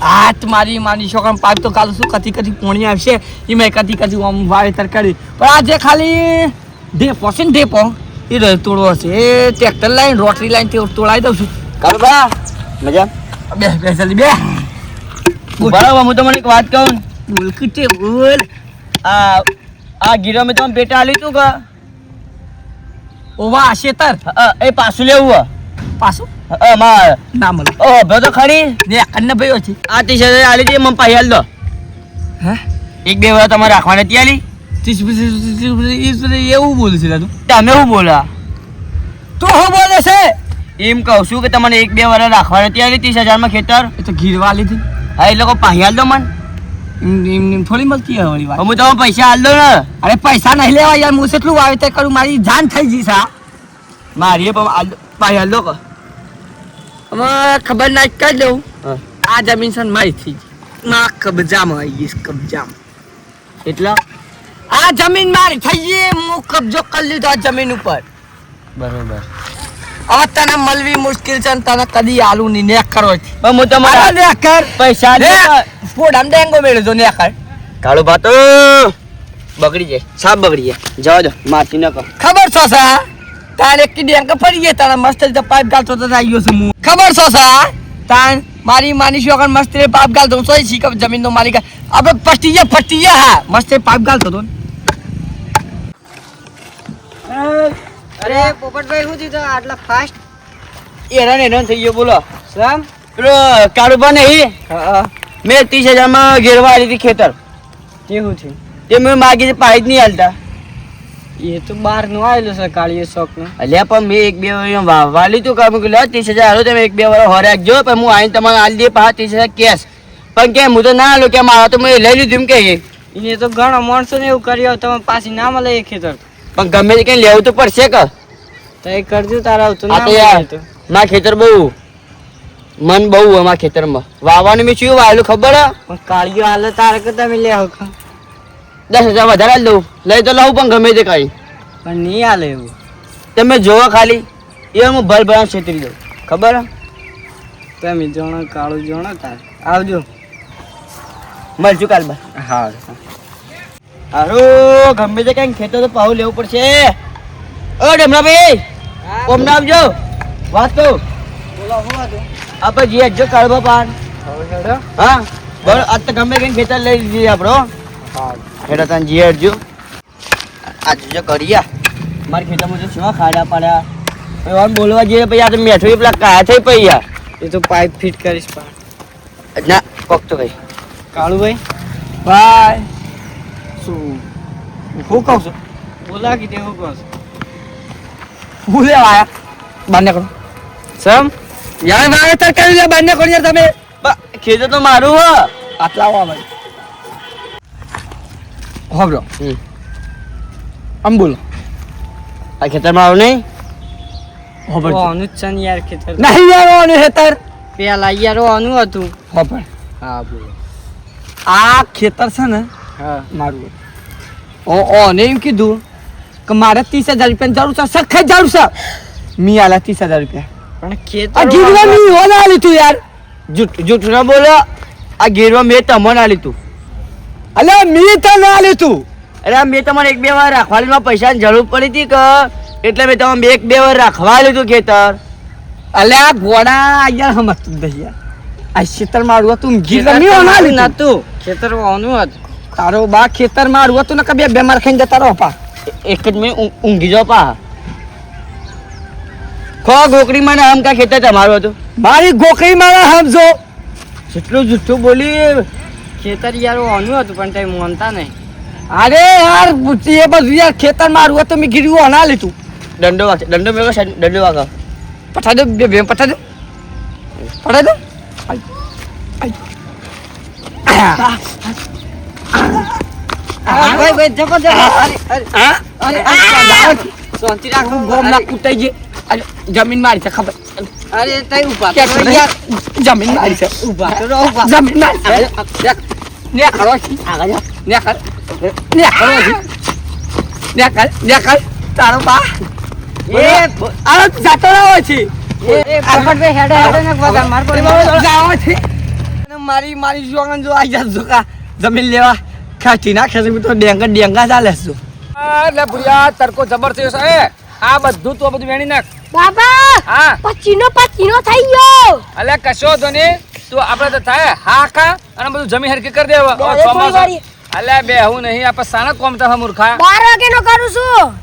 આ તમારી માની છોકરા પાઇપ તો કાલ શું કથી પોણી આવશે એમાં કથી આમ વાવેતર કરી પણ આજે ખાલી ઢેપો છે ને ઢેપો એ તોડવો હશે એ ટ્રેક્ટર લાઈન રોટરી લાઈન તોડાવી દઉં છું કાળુબા મજા બે જલ્દી બે બરાબર હું તમને એક વાત કહું બોલ કીટે બોલ આ ગીરો મેં તમે પેટા આલી તું કા ઓવા શેતર એ પાછું લેવું પાછું માર ના મળે ઓ ભે તો ખરી ને કન્ને ભાઈઓ છે આ 30,000 આલી દે મને પાઈ હાલ દો હે એક બે વાર તમારે રાખવાને ત્યાં આલી એવું બોલે છે તું તમે શું બોલા તું શું બોલે છે એમ કહું છું કે તમને એક બે વાર રાખવાને ત્યાં આલી 30,000 માં ખેતર એ તો ગીરવા લીધી હા એ લોકો પાઈ હાલ દો મને એમ થોડી મળતી હોય વળી વાત હું તમે પૈસા હાલ દો ને અરે પૈસા નહીં લેવા યાર હું કેટલું વાવેતર કરું મારી જાન થઈ ગઈ છે મારી પાઈ હાલ દો કે હવે ખબર ના કરી દઉં આ જમીન છે ને મારી થઈ ગઈ ના કબજામાં આવી ગઈ કબજામાં એટલા આ જમીન મારી થઈ ગઈ હું કબજો કરી લીધો આ જમીન ઉપર બરોબર હવે તને મળવી મુશ્કેલ છે ને તને કદી આલુ ની નેક કરો છે પણ હું તમારા નેક કર પૈસા દે ફોડામ ડેંગો મેળ્યો તો નેક કર કાળો ભાતો બગડી જાય સાપ બગડી જાય જવા દો મારતી ન કહો ખબર છો સા તારે એક ડેંગ ફરી ગયા તારા મસ્ત રીતે પાઇપ ગાલતો તો આવ્યો છું હું ખબર છો સા તાન મારી માની શું આગળ મસ્ત રે પાઇપ ગાલતો સોય શીખ જમીન નો માલિક આપણે ફટીએ હા મસ્ત પાઇપ ગાલતો તો અરે પોપટભાઈ શું થયું આટલા ફાસ્ટ હેરાન થઈ ગયો બોલો શ્યામ પેલો કાળુભા નહીં મેં 30,000 માં ઘેરવા આવી હતી ખેતર કેવું છે તે મેં માગી પાઈ જ નહીં હાલતા એ તો બહાર નું આવેલું છે કાળીએ શોખ નું અલ્યા પણ મેં એક બે વાર વાલી તું કામ કે 30,000 હાલો તમે એક બે વાર હોરે રાખજો પણ હું આવીને તમારે હાલ દે 30,000 કેશ પણ કેમ હું તો ના હાલો કે મારા તો મેં લઈ લીધું એમ કે એને તો ઘણો માણસો ને એવું કર્યું તમે પાછી ના મળે એ ખેતર પણ ગમે તે કઈ લેવું તો પડશે કે તો એ કરજો તારા આવતું આ ના તો યાર મળે તો મારા ખેતર બહુ મન બહુ અમારા ખેતરમાં વાવવાનું મેં શું વાવેલું ખબર હે પણ કાળીઓ હાલે તારે કે તમે લે હો 10,000 વધારે હાલ દઉં લઈ તો લઉં પણ ગમે તે કઈ પણ નહીં હાલે એવું તમે જોવો ખાલી એ હું ભર ભરા છેતરી દઉં ખબર હે તમે જોણો કાળું જોણો તારે આવજો મળશું કાલ બા હા હારો ગમે તે કઈ ખેતર તો પાહુ લેવું પડશે ઓ ડમરાભાઈ ઓમ ના આવજો વાત કહું બોલો હું હતું આપણે જી હજો કાળબા પાન હેડો હા બરોબર આજ તો ગમે કઈ ખેતર લઈ લીધી આપણો હા હેડા તને જી હજો આજ જો કરીયા મારા ખેતરમાં તો શું ખાડા પાડ્યા પછી આમ બોલવા જઈએ પછી આ તો મેઠો પેલા કાયા થઈ પઈ યાર એ તો પાઇપ ફિટ કરીશ પા ના પકતો ભાઈ કાળુભાઈ ભાઈ શું હું કહું છું બોલા કે તેવું કહો હું લેવા આયા બાને કરો સમ યાર વાવેતર કરી લે બાને કરો યાર તમે ખેતર તો મારું હો આટલા આવો ભાઈ હોબરો આમ બોલો આ ખેતર મારું નહીં હોબર ઓનું જ છે ને યાર ખેતર નહીં યાર ઓને હેતર પેલા યાર ઓનું હતું હોબર હા બોલો આ ખેતર છે ને હા મારું ઓને એમ કીધું કે મારે 30,000 રૂપિયાની જરૂર છે સખત જરૂર છે મી આલા 30,000 રૂપિયા પણ ખેતર આ ગીરવા મી ઓના આલી તું યાર જૂઠ ના બોલો આ ઘેરવા મેં તમને આલી તું અલે મી તને આલી તું અરે મેં તમારે એક બે વાર રાખવાલીમાં પૈસાની જરૂર પડી હતી કે એટલે મેં તમે એક બે વાર રાખવા લીધું ખેતર અલે આ ઘોડા યાર સમજતું નહીં યાર આ ખેતર મારું હતું ગીરવા મી ઓના આલી તું નતું ખેતર ઓનું હતું તારો બા ખેતર મારું હતું ને કે બે બેમાર ખાઈને જતા રહો પા એક જ મેં ઊંઘી જાઓ પા ખો ગોકડી મને આમ કા ખેતર તમારું હતું મારી ગોકરી મારા સમજો જેટલું જૂઠું બોલી ખેતર યાર ઓનું હતું પણ તમે માનતા નહીં અરે યાર એ બધું યાર ખેતર મારું હતું મેં ગીરવું ઓના આલી તું દંડો વાગે દંડો મેળવો દંડો વાગે પઠા દે બે પઠા દે પઠા દે ભાઈ જકો શાંતિ રાખ હું ગોમના કૂટાઈ ગઈ અરે જમીન મારી છે ખબર અરે તઈ ઉભા કે યાર જમીન મારી છે ઉભા તો રહો ઉભા જમીન મારી છે ને કરો છી આગળ ને કર ને કરો છી ને કર તારો બા એ આ જાતો રહો છે એ પોપટભાઈ હેડે હેડે ને બધા માર પર જાવ છે મારી મારી જોગન જો આઈ જજો કા જમીન લેવા ખાટી નાખે છે તો ડેંગા ચાલે છે એટલે ભુરિયા તડકો જબર થયો છે એ આ બધું તો બધું વેણી નાખ બાબા હા પચીનો થઈ ગયો અલ્યા કશો તો નહીં તું આપણે તો થાય હા ખા અને બધું જમી હરકી કરી દેવા બે થોડી અલ્યા બે હું નહીં આપણે સાના કોમ તા મૂર્ખા 12 વાગે નો કરું છું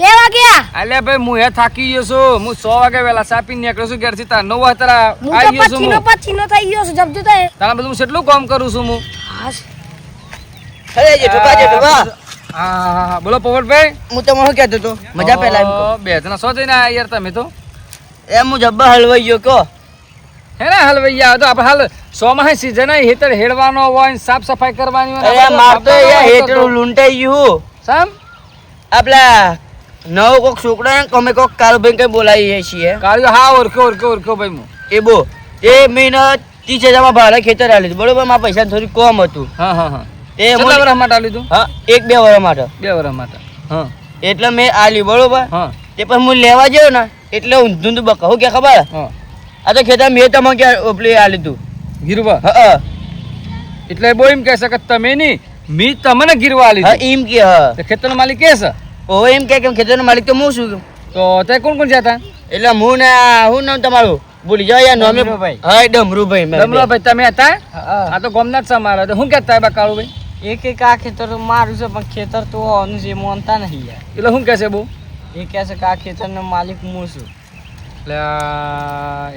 2 વાગ્યા અલ્યા ભાઈ હું એ થાકી ગયો છું હું 100 વાગે વેલા સાપી નીકળ્યો છું ઘેરથી તાર 9 વાગે તારા હું આવી તો ગયો છું હું પચીનો થઈ ગયો છું જબજુ તો તારા બધું હું કેટલું કામ કરું છું હું હાસ અરે જેઠુબા હા બોલો પોપટભાઈ હું તમને શું કહેતો હતો મજા પહેલા એમ કહું. બે જણા સો જઈને આયા યાર તમે તો એમ હું જબ્બા હલવાઈ ગયો કહો હે ને હલવૈયા તો આપણે હાલ સોમાં સીઝન હેતર હેડવાનો હોય ને સાફ સફાઈ કરવાની હોય ને અરે આપણે માર તો આપણે યાર તો હેઠળ લૂંટાઈ ગયું સામ આપલા નવો કોક છોકરો ને અમે કોક કાળુભાઈ કઈ બોલાવીએ છીએ કાળિયો હા ઓળખ્યો ભાઈ હું એ બો એ મહિને 30,000 માં ભાડે ખેતર આલી હતું બરોબર મારા પૈસા થોડી કમ હતું હા એ કેટલા વર્ષ માટે આલ્યું તું હા 1-2 વર્ષ માટે 2 વર્ષ માટે હા એટલે મેં આલી બરોબર હા તે પછી હું લેવા ગયો ને એટલે ઊંધું બકા હું કે ખબર હા આ તો ખેતર મેં તમને ક્યાં ઓપલી આલી તું ગીરવા હા એટલે બહુ એમ કહે છે કે તમે નહીં મી તમને ગીરવા આલી હા હતી. એમ કે હા તે ખેતરનો માલિક કે છે ઓ એમ કે ખેતરનો માલિક તો હું છું તો તે કોણ કોણ જતા એટલે હું ને હું નામ તમારું ભૂલી જાવ યાર નામે ડમરુભાઈ. હા ડમરુભાઈ રમલાભાઈ તમે હતા આ તો ગોમનાથ છે મારા તો શું કહેતા બા કાળુભાઈ એક આ ખેતર તો મારું છે પણ ખેતર તો હોવાનું છે માનતા નહીં યાર એટલે શું કહે છે બહુ એ કહે છે કે આ ખેતરનો માલિક હું છું એટલે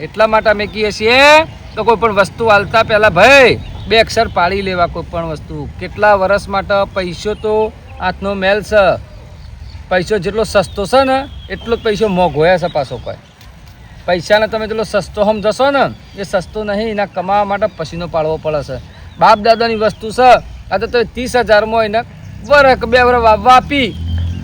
એટલા માટે અમે કહીએ છીએ તો કોઈ પણ વસ્તુ હાલતા પહેલા ભાઈ 2 અક્ષર પાડી લેવા કોઈ પણ વસ્તુ કેટલા વર્ષ માટે પૈસો તો હાથનો મેલ છે પૈસો જેટલો સસ્તો છે ને એટલો જ પૈસો મોંઘો છે પાછો કોઈ પૈસાને તમે જેટલો સસ્તો સમજશો ને એ સસ્તો નહીં એના કમાવા માટે પસીનો પાડવો પડે છે બાપ દાદાની વસ્તુ છે આ તો તમે 30,000 એને વરસ 2 વર્ષ વાપી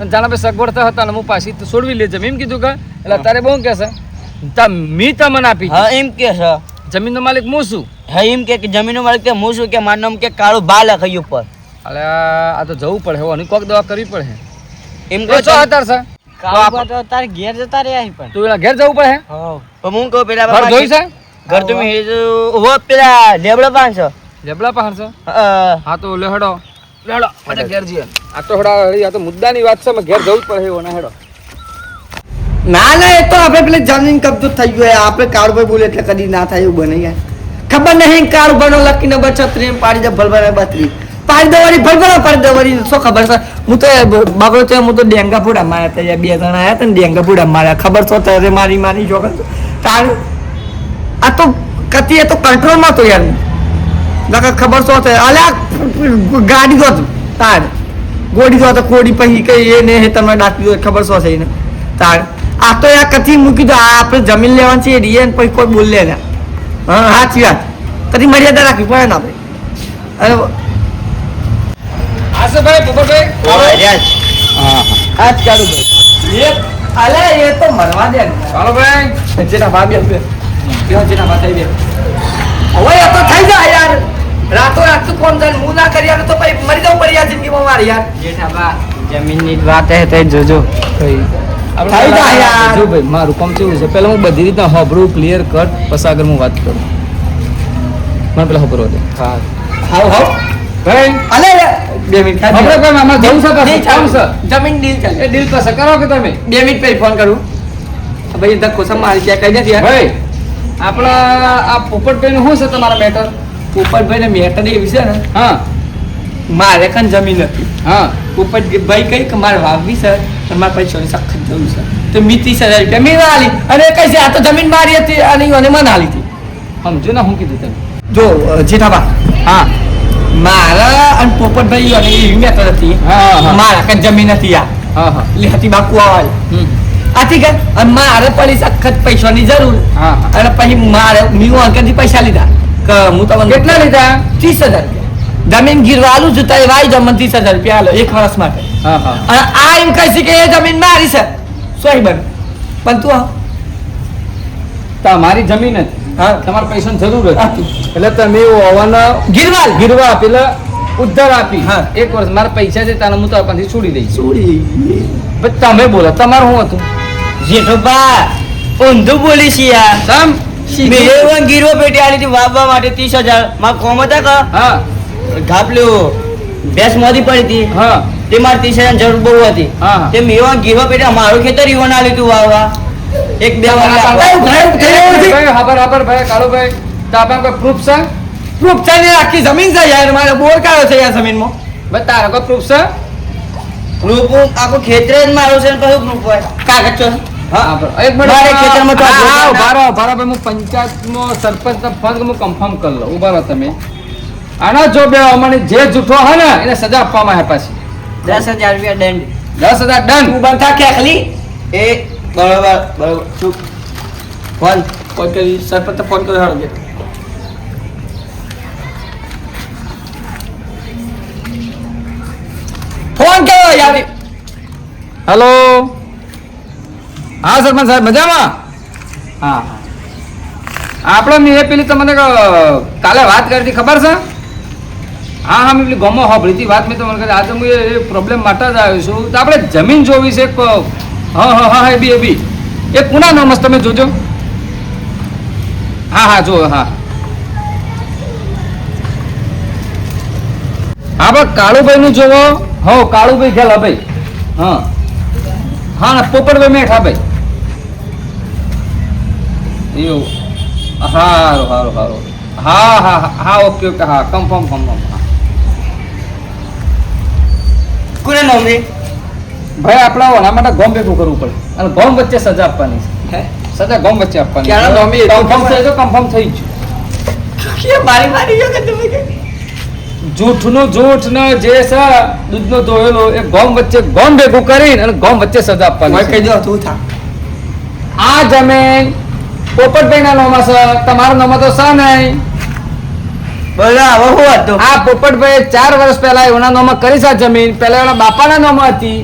અને જાણે ભાઈ સગવડ થતા હતા ને હું પાછી તો છોડવી લેજે એમ કીધું કે એટલે તારે બહુ કે છે મી તમને આપી હા એમ કે છે જમીનનો માલિક હું છું હા એમ કે જમીનનો માલિક કે હું છું કે મારું નામ કે કાળું બા લખાયું ઉપર એટલે આ તો જવું પડે હવે કોક દવા કરવી પડે એમ તો કે ચો હતા છે કાળુબા તો તારે ઘેર જતા રહ્યા અહીં પણ તું એના ઘેર જવું પડે હોવ પણ હું કહું પેલા ઘર જોઈ છે ઘર તમે ઓહો પેલા લેબડા પાન છો લેબડા પહાડ છે હા હા તો લેહડો લેહડો મને ઘેર જઈએ આ તો હડા આ તો મુદ્દાની વાત છે ઘેર જવું જ પડે એવો ના હેડો ના ના એ તો આપણે પેલી જમીન કબજો થઈ ગયો આપણે કાળુભાઈ બોલે એટલે કદી ના થાય એવું બને યાર ખબર નહીં કાળુભાઈનો લકી નંબર 36 પાડી દે ભલભલા 32 પાડી દેવાની ભલભલા પાડી દેવાની શું ખબર છે હું તો બાબરો છે હું તો ડેંગા પૂડા માર્યા હતા યાર 2 જણા આયા હતા ને ડેંગા પૂડા માર્યા ખબર છો તારે મારી જોગન તાર આ તો કતી એ તો કંટ્રોલમાં તો યાર નકર ખબર છો તે અલ્યા ગાડી જો તાર ગોડી જો તો કોડી પછી કઈ એ ને તમને ડાકી દો ખબર છો છે એને તાર આ તો યાર કથી મૂકી દો આ આપણે જમીન લેવાની છે રિયન પછી કોઈ બોલે ને હા સાચી વાત કદી મર્યાદા રાખવી પડે ને આપણે અરે આસભાઈ પોપટભાઈ હા આજ કાઢું ભાઈ એ અલે એ તો મરવા દે ચાલો ભાઈ જેના ભાભી બે જેના ભાઈ બે હવે એ તો થઈ જાય યાર રાતો રાત કોણ જાય હું ના કરી તો પછી મરી જવું પડી યાર જિંદગીમાં મારી યાર જેઠાબા જમીનની જ વાત હે તો જોજો થઈ જાય યાર જો ભાઈ મારું કામ કેવું છે પહેલા હું બધી રીતના હોબરું ક્લિયર કટ પછી આગળ હું વાત કરું મને પેલા હોબરો દે હાવ હાવ ભાઈ અલે 2 મિનિટ આપણે કોઈ આમાં જવું છે પાછું કામ છે જમીન ડીલ ચાલે એ ડીલ પાસે કરો કે તમે 2 મિનિટ પછી ફોન કરું ભાઈ ધક્કો સમ મારી ત્યાં કહી દે યાર ભાઈ આપણા આ પોપટભાઈનું શું છે તમારા મેટર પોપટભાઈ ને મેટર એવી છે ને હા મારે કન જમીન નથી હા પોપટભાઈ કઈ કે મારે વાવવી છે તમારે પૈસાની સખત જરૂર છે તો મી 30,000 રૂપિયા મેં આલી અને કઈ છે આ તો જમીન મારી હતી અને એને મને આલી હતી સમજો ને શું કીધું તમે જો જેઠાબા હા મારા અને પોપટભાઈ અને એવી મેટર હતી હા. મારા કઈ જમીન હતી આ હા હા એટલે હતી બાકુ આવાલ આથી કે અને મારે પડી સખત પૈસાની જરૂર હા અને પછી મારે મેં અંકલથી પૈસા લીધા કે હું તમને કેટલા લીધા 30,000 રૂપિયા જમીન ગીરવા આલું છું તારે વાઈ જાવ મને 30,000 રૂપિયા આલો 1 વર્ષ માટે હા હા અને આ એમ કહે છે કે એ જમીન મારી છે સોય બન પણ તું તમારી જમીન હતી હા તમારે પૈસાની જરૂર હતી હતી. એટલે તમે ઓવાના ગીરવાલ ગીરવા આપેલા ઉદ્ધાર આપી હા. 1 વર્ષ મારા પૈસા છે તાને હું તો આપણથી છોડી દઈશ છોડી ભાઈ તમે બોલો તમારું શું હતું જેઠોબા ઊંધું બોલી છે યાર સમ મેં એવું ગીરવો પેટી આલી હતી વાવવા માટે 30,000 માં કોમ હતા કે હા ઘાપલ્યો ભેંસ મોદી પડી હતી હા તે મારે 30,000 જરૂર બહુ હતી હા. તે મેં એવા ગીરવો પેટી મારું ખેતર ઈવન આલી હતું વાવવા એક બે વાર હાબર ભાઈ કાળુભાઈ તો આપણે કોઈ પ્રૂફ છે પ્રૂફ છે ને આખી જમીન છે યાર મારે બોર કાઢ્યો છે યાર જમીનમાં ભાઈ તારો કોઈ પ્રૂફ છે ગ્રુપ આખું ખેતર જ મારું છે ને પછી ગ્રુપ હોય કાગળ છો હા એક મિનિટ મારે ખેતરમાં તો આ હા, જોતા ઉભા રહો ભાઈ હું પંચાયતનો સરપંચને ફોન હું કન્ફર્મ કરી લઉં ઉભા રહો તમે આના જો બે અમને જે જૂઠો હોય ને એને સજા આપવામાં આવે પાછી 10,000 રૂપિયા દંડ 10,000 ડન તું બંધ થા કે ખાલી એ બરોબર બરોબર ચૂપ ફોન ફોન કરી સરપંચ ફોન કર્યો હાલો જે ફોન કર્યો યાર હેલો હા સરપંચ સાહેબ મજામાં હા આપણે મેં એ પેલી તમને કાલે વાત કરી હતી ખબર છે હા હા મેં પેલી ગમો સાંભળી હતી વાત મેં તમને કરી આજે હું એ પ્રોબ્લેમ માટે જ આવ્યો છું તો આપણે જમીન જોવી છે એક હા હા હા એ બી એ પુના નોમસ તમે જોજો હા હા જો હા આપણે કાળુભાઈ નું જોવો હો કાળુભાઈ ખેલા ભાઈ હા હા ના પોપટભાઈ મેઠા ભાઈ એવું સારું સારું સારું હા હા હા હા ઓકે ઓકે હા કન્ફર્મ કોને નામ રે ભાઈ આપણા ઓના માટે ગોમ ભેગું કરવું પડે અને ગોમ વચ્ચે સજા આપવાની છે સજા ગોમ વચ્ચે આપવાની ક્યાંના ગોમે એ કન્ફર્મ થઈ ગયો કન્ફર્મ થઈ ગયું મારી મારી જો કે તમે કે જૂઠનું જૂઠ ને જે છે દૂધનો ધોયેલો એ ગોમ વચ્ચે ગોમ ભેગું કરીને અને ગોમ વચ્ચે સજા કોઈ આપવાની કહી છે. દો તું થા આ જમીન પોપટભાઈના નામમાં છે તમારા નામમાં તો છે નહીં બોલો હવે શું હતું આ પોપટભાઈ 4 વર્ષ પહેલા એના નામમાં કરી છે આ જમીન પહેલા એના બાપાના નામમાં હતી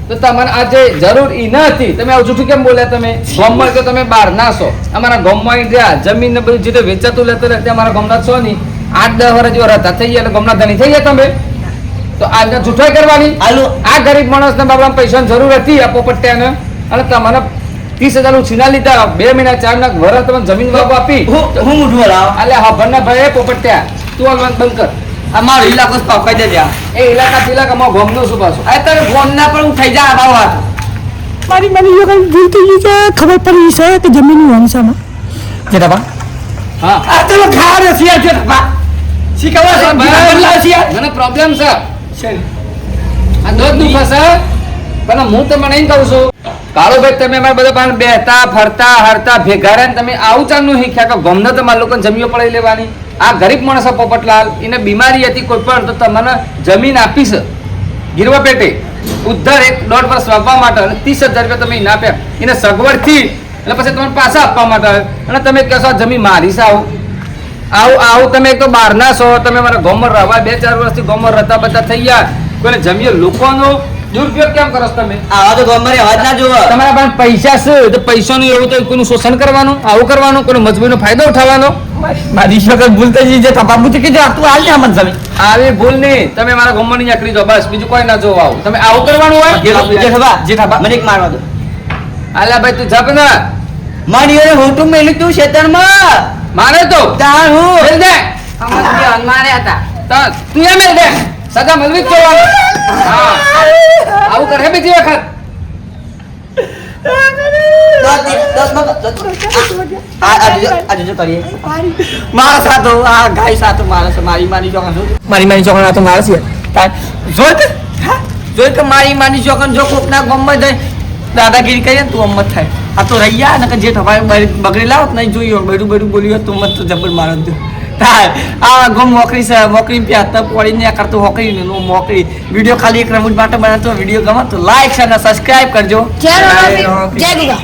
તો તમારે આ જે જરૂર ઈ ન હતી તમે આવું જૂઠું કેમ બોલ્યા તમે ગામમાં તો તમે બહાર ના છો અમારા ગામમાં ઈ રહ્યા જમીન ને બધું જે વેચાતું લેતું રહેતે અમારા ગામના છો નહીં 8-10 વર્ષ જેવા રહેતા થઈ ગયા એટલે ગામના ધણી થઈ ગયા તમે તો આજના જૂઠાઈ કરવાની હાલો આ ગરીબ માણસને બાપડા પૈસાની જરૂર હતી આ પોપટિયાને અને તમારે 30,000 નું છીના લીધા 2 મહિના 4 મહિના વરસ તમે જમીન બાપુ આપી હું મોઢું હલાવ એટલે હા ભરના ભાઈ પોપટિયા તું આગળ બંધ કર અમારો ઇલાકો જ પાકાઈ દે ત્યાં એ ઇલાકામાં ગોમનું શું પાછું આ તારે ફોન ના પણ હું થઈ જા આવા વાત મારી મને જો કઈ ભૂલ થઈ ગઈ છે ખબર પડી છે કે જમીનનું વંશામાં જેટા બા હા આ તો ખાર છે યાર જેટા બા શીખવા છે બદલા છે યાર મને પ્રોબ્લેમ છે છે આ દોધ નું ફસે પણ હું તમને એમ કહું છું કાળુભાઈ તમે અમારા બધા પાસે બેહતા ફરતા હરતા ભેગા રહે ને તમે આવું ચાલનું શીખ્યા કે ગમને તમારા લોકોને જમીઓ પડાઈ લેવાની આ ગરીબ માણસ છે પોપટલાલ એને બીમારી હતી કોઈ પણ તો તમને જમીન આપી છે ગીરવા પેટે ઉદ્ધાર 1.5 વર્ષ વાવવા માટે અને 30,000 રૂપિયા તમે એને આપ્યા એને સગવડથી એટલે પછી તમારે પાછા આપવા માટે અને તમે કહેશો આ જમીન મારી છે આવું તમે એક તો બહારના છો તમે મારા ગામમાં રહેવા 2-4 વર્ષથી ગામમાં રહેતા બધા થઈ ગયા કોઈને જમીએ લોકોનો દુરુપયોગ કેમ કરો છો તમે આવા તો ગમે અવાજ ના જોવો તમારા પાસે પૈસા છે તો પૈસાનું એવું તો કોઈનું શોષણ કરવાનું આવું કરવાનું કોઈનો મજબૂરીનો ફાયદો ઉઠાવવાનો મારી વખત ભૂલ થઈ ગઈ જે બાબુ કે જા તું હાલ જા મત જમી આવી ભૂલ નહીં તમે મારા ગામમાં નહીં આકરી દો બસ બીજું કોઈ ના જોવો આવું તમે આવું કરવાનું હોય જેઠાબા મને એક મારવા દો આલા ભાઈ તું જપ ના મારી ઓરે હોટું મેલી તું ખેતરમાં મારે તો તાર હું મેલ દે મારે હતા તું એ મેલ દે સજા મળવી જ જોવાનું હા આવું કરે બીજી વખત મારા સાથો આ ગાય સાથો મારે છે મારી માની ચોકન મારી માની ચોકન આ તો મારે છે તાર જોઈ કે મારી માની ચોકન જો કોકના ગમમાં જાય દાદાગીરી કરીએ ને તું અમત થાય આ તો રહી ગયા ને જે થવાય બગડી લાવ નહીં જોયું બેડું બેડું બોલ્યું તો મત તો જબર મારો દો આ ગમ મોકરી છે મોકરી પ્યા પડી ને કરતો હોકરી ને મોકરી વિડીયો ખાલી એક રમૂજ માટે બનાવતો વિડીયો ગમે તો લાઈક અને સબસ્ક્રાઇબ કરજો જય ગુગા